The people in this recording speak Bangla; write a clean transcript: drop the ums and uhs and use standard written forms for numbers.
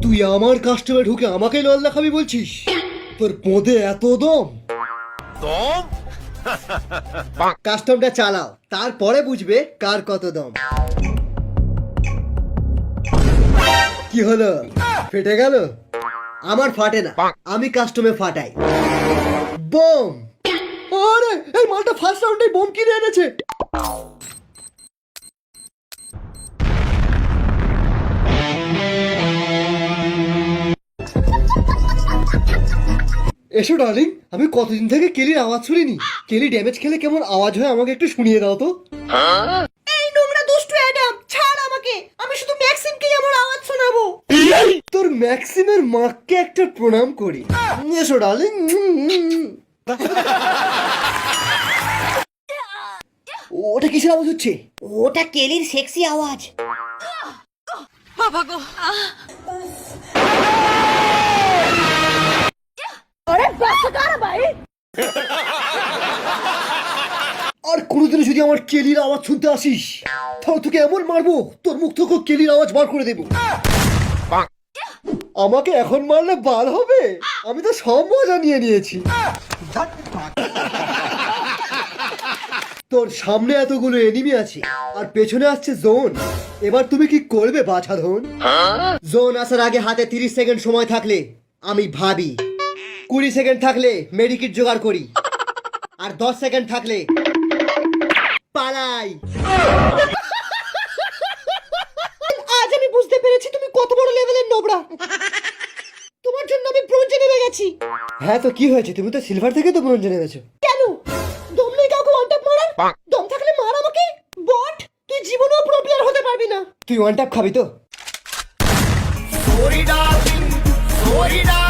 তুই আমার কাস্টমে ঢুকে আমাকে লল দেখাবি বলছিস? তোর পোঁদে এত দম? কাস্টমটা চালাও, তারপরে বুঝবে কার কত দম। কি হলো, ফেটে গেল? আমার ফাটে না, আমি কাস্টমে ফাটাই। বোম! আরে এই মালটা ফার্স্ট রাউন্ডে বোম কিনে এনেছে। এসো ডার্লিং, আমি কতদিন থেকে কেলির আওয়াজ শুনিনি। কেলি ড্যামেজ খেলে কেমন আওয়াজ হয় আমাকে একটু শুনিয়ে দাও তো। এই নোংরা দুষ্টু অ্যাডাম, ছাড় আমাকে, আমি শুধু ম্যাক্সিমকেই আমার আওয়াজ শোনাবো। তোর ম্যাক্সিমের মাকে একটা প্রণাম করি। এসো ডার্লিং। ওটা কিসের আওয়াজ হচ্ছে? ওটা কেলির সেক্সি আওয়াজ। আর কোনোদিনও যদি আমার কেলির আওয়াজ শুনতে আসিস, তাহলে তোকে এমন মারবো তোর মুখ থেকে কেলির আওয়াজ বার করে দেবো। আমাকে এখন মারলে বাল হবে? আমি তো সব মজা নিয়ে নিয়েছি। তোর সামনে এতগুলো এনিমি আছে আর পেছনে আসছে জোন। এবার তুমি কি করবে বাছাধন? জোন আসার আগে হাতে 30 সেকেন্ড সময় থাকলে আমি ভাবি, 20 সেকেন্ড থাকলে মেডিকিট জোগাড় করি, আর 10 সেকেন্ড থাকলে পালাই। আজ আমি বুঝতে পেরেছি তুমি কত বড় লেভেলের নোবরা। তোমার জন্য আমি ব্রোঞ্জে নেমে গেছি। হ্যাঁ তো কি হয়েছে, তুমি তো সিলভার থেকে তো ব্রোঞ্জে নেমেছো। কেন? দম নেই কাউকে ওয়ান ট্যাপ মারার? দম থাকলে মার আমাকে। বট, তুই জীবনেও প্রো প্লেয়ার হতে পারবি না। তুই ওয়ান ট্যাপ খাবি তো? Sorry darling, sorry darling.